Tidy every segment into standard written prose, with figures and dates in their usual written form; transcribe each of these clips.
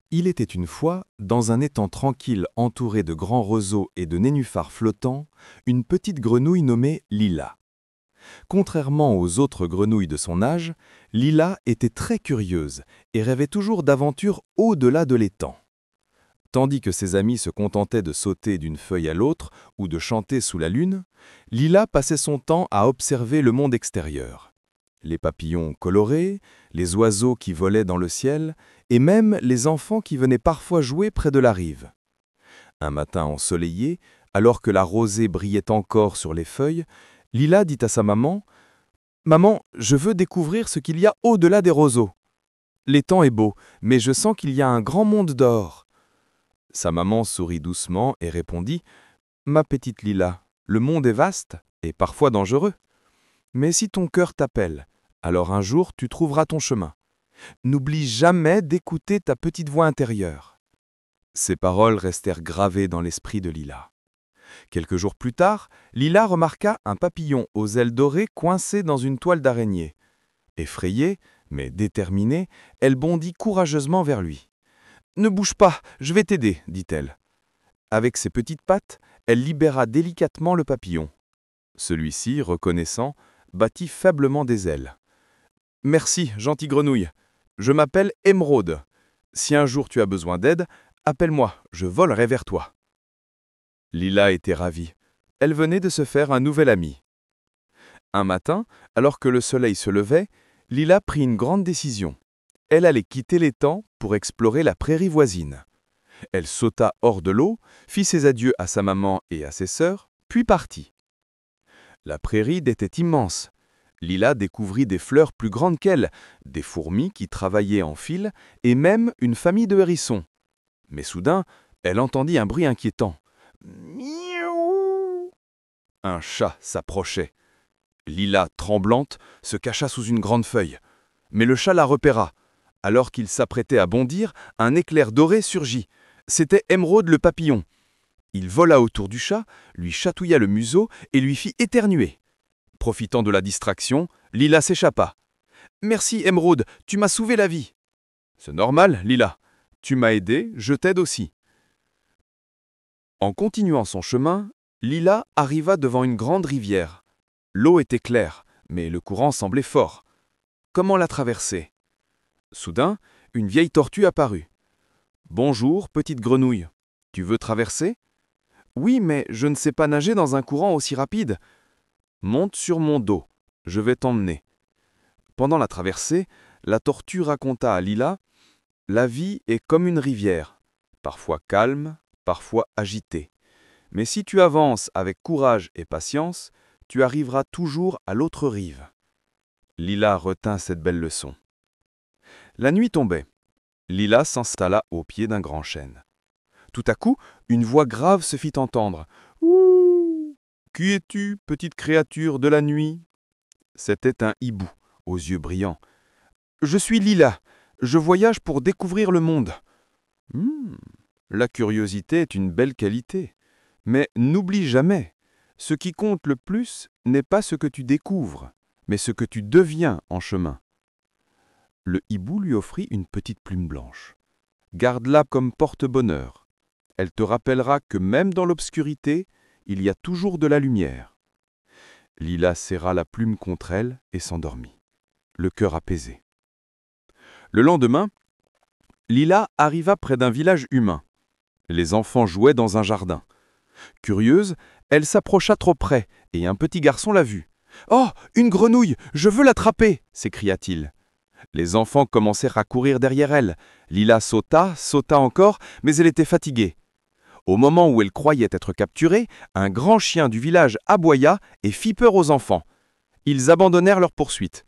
Il était une fois, dans un étang tranquille entouré de grands roseaux et de nénuphars flottants, une petite grenouille nommée Lila. Contrairement aux autres grenouilles de son âge, Lila était très curieuse et rêvait toujours d'aventures au-delà de l'étang. Tandis que ses amis se contentaient de sauter d'une feuille à l'autre ou de chanter sous la lune, Lila passait son temps à observer le monde extérieur. Les papillons colorés, les oiseaux qui volaient dans le ciel, et même les enfants qui venaient parfois jouer près de la rive. Un matin ensoleillé, alors que la rosée brillait encore sur les feuilles, Lila dit à sa maman « Maman, je veux découvrir ce qu'il y a au-delà des roseaux. L'étang est beau, mais je sens qu'il y a un grand monde dehors. » Sa maman sourit doucement et répondit « Ma petite Lila, le monde est vaste et parfois dangereux. Mais si ton cœur t'appelle, alors un jour tu trouveras ton chemin. N'oublie jamais d'écouter ta petite voix intérieure. » Ces paroles restèrent gravées dans l'esprit de Lila. Quelques jours plus tard, Lila remarqua un papillon aux ailes dorées coincé dans une toile d'araignée. Effrayée, mais déterminée, elle bondit courageusement vers lui. « Ne bouge pas, je vais t'aider, » dit-elle. Avec ses petites pattes, elle libéra délicatement le papillon. Celui-ci, reconnaissant, battit faiblement des ailes. « Merci, gentille grenouille. Je m'appelle Émeraude. Si un jour tu as besoin d'aide, appelle-moi, je volerai vers toi. » Lila était ravie. Elle venait de se faire un nouvel ami. Un matin, alors que le soleil se levait, Lila prit une grande décision. Elle allait quitter l'étang pour explorer la prairie voisine. Elle sauta hors de l'eau, fit ses adieux à sa maman et à ses sœurs, puis partit. La prairie était immense. Lila découvrit des fleurs plus grandes qu'elle, des fourmis qui travaillaient en file et même une famille de hérissons. Mais soudain, elle entendit un bruit inquiétant. Miaou! Un chat s'approchait. Lila, tremblante, se cacha sous une grande feuille. Mais le chat la repéra. Alors qu'il s'apprêtait à bondir, un éclair doré surgit. C'était Émeraude le papillon. Il vola autour du chat, lui chatouilla le museau et lui fit éternuer. Profitant de la distraction, Lila s'échappa. « Merci, Émeraude, tu m'as sauvé la vie. »« C'est normal, Lila. Tu m'as aidé, je t'aide aussi. » En continuant son chemin, Lila arriva devant une grande rivière. L'eau était claire, mais le courant semblait fort. Comment la traverser? Soudain, une vieille tortue apparut. « Bonjour, petite grenouille. Tu veux traverser? »« Oui, mais je ne sais pas nager dans un courant aussi rapide. »« Monte sur mon dos, je vais t'emmener. » Pendant la traversée, la tortue raconta à Lila « La vie est comme une rivière, parfois calme, parfois agitée. Mais si tu avances avec courage et patience, tu arriveras toujours à l'autre rive. » Lila retint cette belle leçon. La nuit tombait. Lila s'installa au pied d'un grand chêne. Tout à coup, une voix grave se fit entendre. « Ouh! Qui es-tu, petite créature de la nuit ?» C'était un hibou, aux yeux brillants. « Je suis Lila. Je voyage pour découvrir le monde. » La curiosité est une belle qualité. Mais n'oublie jamais, ce qui compte le plus n'est pas ce que tu découvres, mais ce que tu deviens en chemin. Le hibou lui offrit une petite plume blanche. Garde-la comme porte-bonheur. Elle te rappellera que même dans l'obscurité, il y a toujours de la lumière. Lila serra la plume contre elle et s'endormit, le cœur apaisé. Le lendemain, Lila arriva près d'un village humain. Les enfants jouaient dans un jardin. Curieuse, elle s'approcha trop près et un petit garçon la vit. « Oh, une grenouille, je veux l'attraper !» s'écria-t-il. Les enfants commencèrent à courir derrière elle. Lila sauta encore, mais elle était fatiguée. Au moment où elle croyait être capturée, un grand chien du village aboya et fit peur aux enfants. Ils abandonnèrent leur poursuite.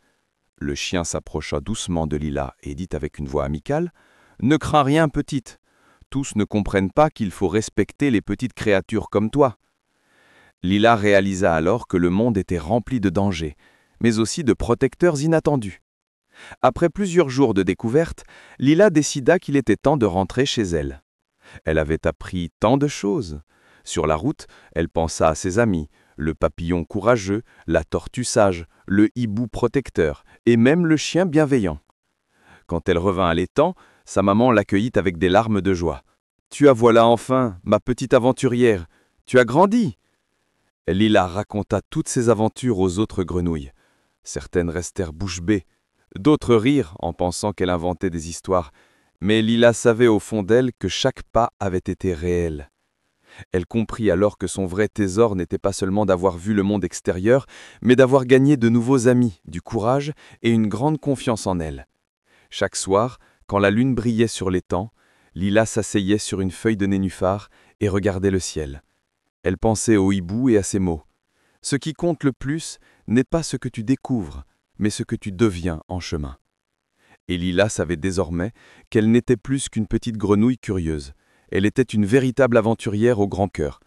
Le chien s'approcha doucement de Lila et dit avec une voix amicale « Ne crains rien, petite. Tous ne comprennent pas qu'il faut respecter les petites créatures comme toi. » Lila réalisa alors que le monde était rempli de dangers, mais aussi de protecteurs inattendus. Après plusieurs jours de découverte, Lila décida qu'il était temps de rentrer chez elle. Elle avait appris tant de choses. Sur la route, elle pensa à ses amis, le papillon courageux, la tortue sage, le hibou protecteur et même le chien bienveillant. Quand elle revint à l'étang, Sa maman l'accueillit avec des larmes de joie. « Tu as voilà enfin, ma petite aventurière, tu as grandi !» Lila raconta toutes ses aventures aux autres grenouilles. Certaines restèrent bouche bée, d'autres rirent en pensant qu'elle inventait des histoires, mais Lila savait au fond d'elle que chaque pas avait été réel. Elle comprit alors que son vrai trésor n'était pas seulement d'avoir vu le monde extérieur, mais d'avoir gagné de nouveaux amis, du courage et une grande confiance en elle. Chaque soir, quand la lune brillait sur l'étang, Lila s'asseyait sur une feuille de nénuphar et regardait le ciel. Elle pensait au hibou et à ses mots. « Ce qui compte le plus n'est pas ce que tu découvres, mais ce que tu deviens en chemin. » Et Lila savait désormais qu'elle n'était plus qu'une petite grenouille curieuse. Elle était une véritable aventurière au grand cœur,